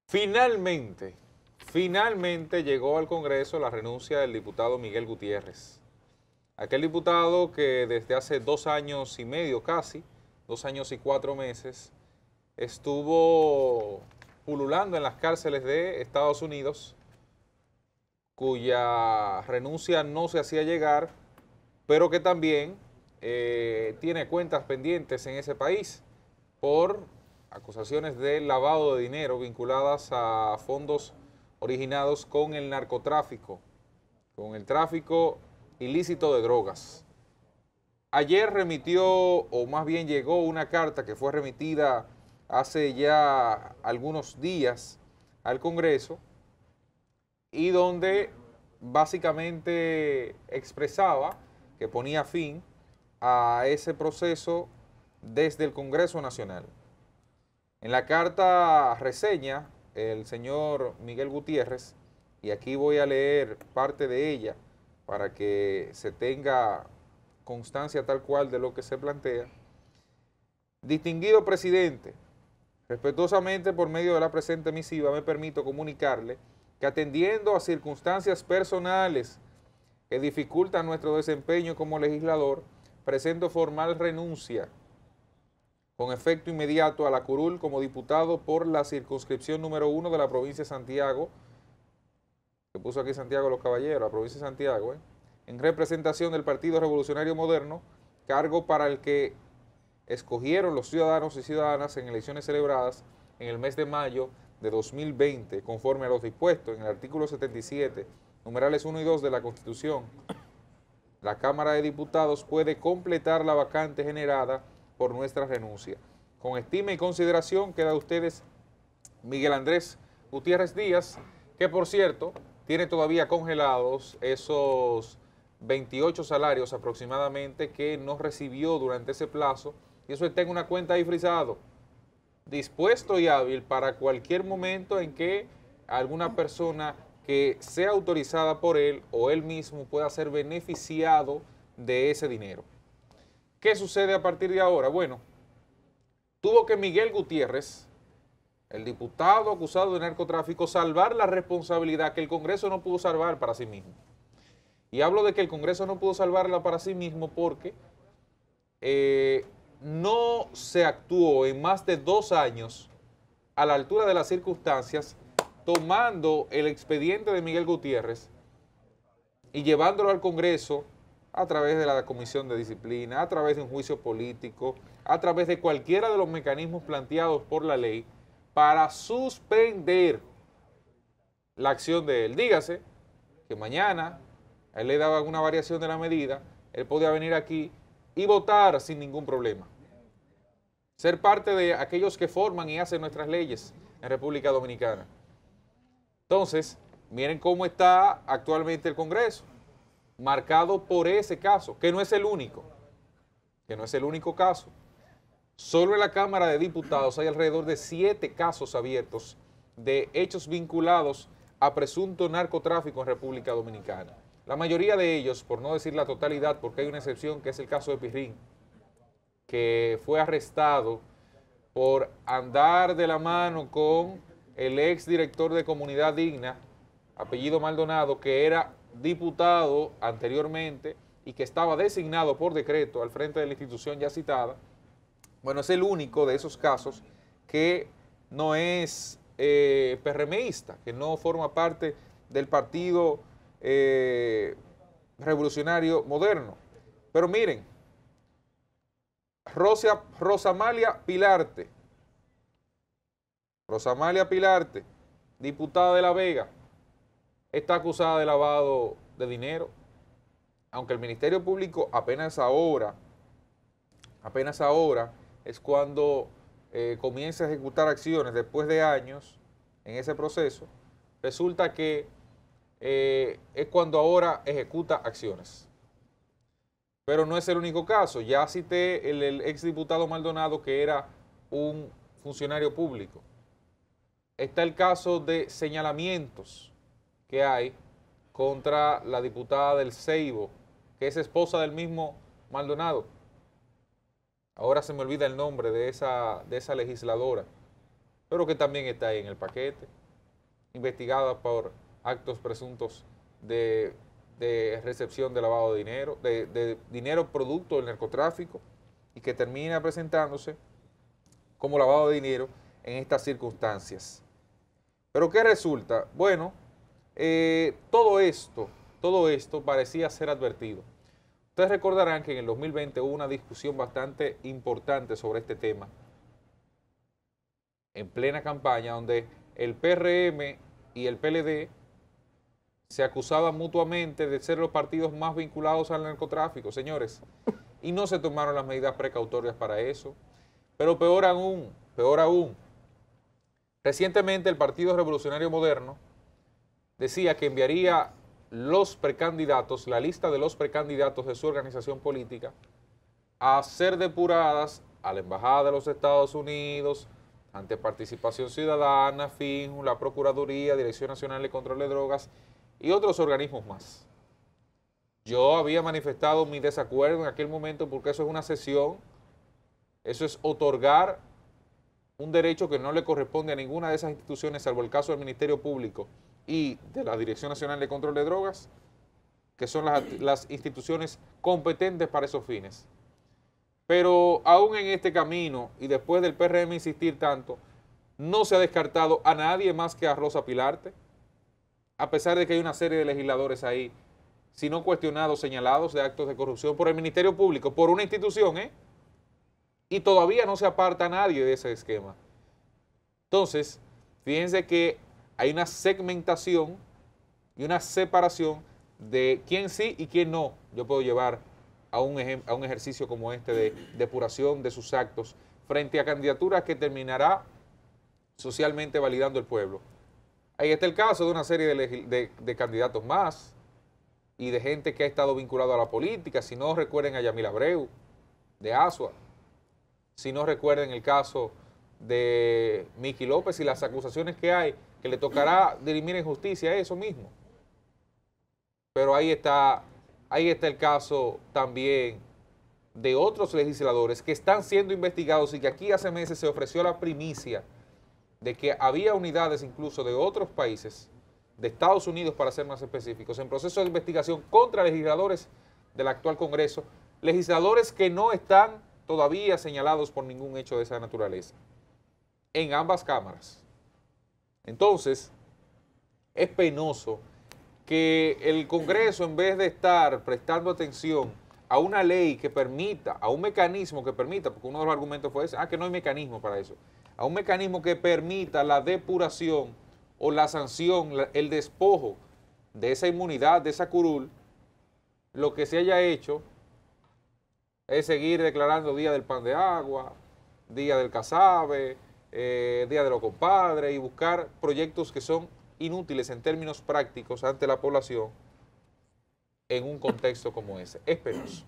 Finalmente llegó al Congreso la renuncia del diputado Miguel Gutiérrez. Aquel diputado que desde hace 2 años y medio casi, 2 años y 4 meses, estuvo pululando en las cárceles de Estados Unidos, cuya renuncia no se hacía llegar, pero que también tiene cuentas pendientes en ese país por acusaciones de lavado de dinero vinculadas a fondos originados con el narcotráfico, con el tráfico ilícito de drogas. Ayer remitió, o más bien llegó una carta que fue remitida hace ya algunos días al Congreso y donde básicamente expresaba que ponía fin a ese proceso desde el Congreso Nacional. En la carta reseña el señor Miguel Gutiérrez, y aquí voy a leer parte de ella para que se tenga constancia tal cual de lo que se plantea. Distinguido presidente, respetuosamente por medio de la presente misiva me permito comunicarle que atendiendo a circunstancias personales que dificultan nuestro desempeño como legislador, presento formal renuncia con efecto inmediato a la curul como diputado por la circunscripción número 1 de la provincia de Santiago, que puso aquí Santiago de los Caballeros, la provincia de Santiago, en representación del Partido Revolucionario Moderno, cargo para el que escogieron los ciudadanos y ciudadanas en elecciones celebradas en el mes de mayo de 2020, conforme a los dispuestos en el artículo 77, numerales 1 y 2 de la Constitución. La Cámara de Diputados puede completar la vacante generada por nuestra renuncia. Con estima y consideración queda a ustedes Miguel Andrés Gutiérrez Díaz, que por cierto tiene todavía congelados esos 28 salarios aproximadamente que no recibió durante ese plazo, y eso está en una cuenta ahí frisado, dispuesto y hábil para cualquier momento en que alguna persona que sea autorizada por él o él mismo pueda ser beneficiado de ese dinero. ¿Qué sucede a partir de ahora? Bueno, tuvo que Miguel Gutiérrez, el diputado acusado de narcotráfico, salvar la responsabilidad que el Congreso no pudo salvar para sí mismo. Y hablo de que el Congreso no pudo salvarla para sí mismo porque no se actuó en más de 2 años a la altura de las circunstancias, tomando el expediente de Miguel Gutiérrez y llevándolo al Congreso a través de la Comisión de Disciplina, a través de un juicio político, a través de cualquiera de los mecanismos planteados por la ley para suspender la acción de él. Dígase que mañana a él le daban una variación de la medida, él podía venir aquí y votar sin ningún problema. Ser parte de aquellos que forman y hacen nuestras leyes en República Dominicana. Entonces, miren cómo está actualmente el Congreso, marcado por ese caso, que no es el único, caso. Solo en la Cámara de Diputados hay alrededor de 7 casos abiertos de hechos vinculados a presunto narcotráfico en República Dominicana. La mayoría de ellos, por no decir la totalidad, porque hay una excepción que es el caso de Pirrín, que fue arrestado por andar de la mano con el ex director de Comunidad Digna, apellido Maldonado, que era diputado anteriormente y que estaba designado por decreto al frente de la institución ya citada. Bueno, es el único de esos casos que no es PRMista, que no forma parte del Partido Revolucionario Moderno. Pero miren, Rosamalia Pilarte, diputada de La Vega, está acusada de lavado de dinero, aunque el Ministerio Público apenas ahora es cuando comienza a ejecutar acciones después de años en ese proceso, resulta que es cuando ahora ejecuta acciones. Pero no es el único caso. Ya cité el exdiputado Maldonado, que era un funcionario público. Está el caso de señalamientos que hay contra la diputada del Ceibo, que es esposa del mismo Maldonado. Ahora se me olvida el nombre de esa legisladora. pero que también está ahí en el paquete, investigada por actos presuntos de recepción de lavado de dinero producto del narcotráfico, y que termina presentándose como lavado de dinero en estas circunstancias. ¿Pero qué resulta? Bueno, todo esto parecía ser advertido. Ustedes recordarán que en el 2020 hubo una discusión bastante importante sobre este tema, en plena campaña, donde el PRM y el PLD se acusaban mutuamente de ser los partidos más vinculados al narcotráfico, señores, y no se tomaron las medidas precautorias para eso. Pero peor aún, recientemente el Partido Revolucionario Moderno decía que enviaría los precandidatos, la lista de los precandidatos de su organización política, a ser depuradas a la Embajada de los Estados Unidos, ante Participación Ciudadana, FINJU, la Procuraduría, Dirección Nacional de Control de Drogas y otros organismos más. Yo había manifestado mi desacuerdo en aquel momento porque eso es una cesión, eso es otorgar un derecho que no le corresponde a ninguna de esas instituciones, salvo el caso del Ministerio Público y de la Dirección Nacional de Control de Drogas, que son las instituciones competentes para esos fines. Pero aún en este camino, y después del PRM insistir tanto, no se ha descartado a nadie más que a Rosa Pilarte, a pesar de que hay una serie de legisladores ahí, si no cuestionados, señalados de actos de corrupción por el Ministerio Público, por una institución, y todavía no se aparta a nadie de ese esquema. Entonces, fíjense que hay una segmentación y una separación de quién sí y quién no yo puedo llevar a un ejercicio como este de depuración de sus actos frente a candidaturas que terminará socialmente validando el pueblo. Ahí está el caso de una serie de candidatos más y de gente que ha estado vinculado a la política. Si no, recuerden a Yamil Abreu, de Asua. Si no, recuerden el caso de Miki López y las acusaciones que hay, que le tocará dirimir en justicia eso mismo. Pero ahí está el caso también de otros legisladores que están siendo investigados y que aquí hace meses se ofreció la primicia de que había unidades incluso de otros países, de Estados Unidos para ser más específicos, en proceso de investigación contra legisladores del actual Congreso, legisladores que no están todavía señalados por ningún hecho de esa naturaleza, en ambas cámaras. Entonces, es penoso que el Congreso, en vez de estar prestando atención a una ley que permita, a un mecanismo que permita, porque uno de los argumentos fue ese, que no hay mecanismo para eso, a un mecanismo que permita la depuración o la sanción, el despojo de esa inmunidad, de esa curul, lo que se haya hecho es seguir declarando Día del Pan de Agua, Día del Casabe, Día de los Compadres, y buscar proyectos que son inútiles en términos prácticos ante la población en un contexto como ese. Es penoso.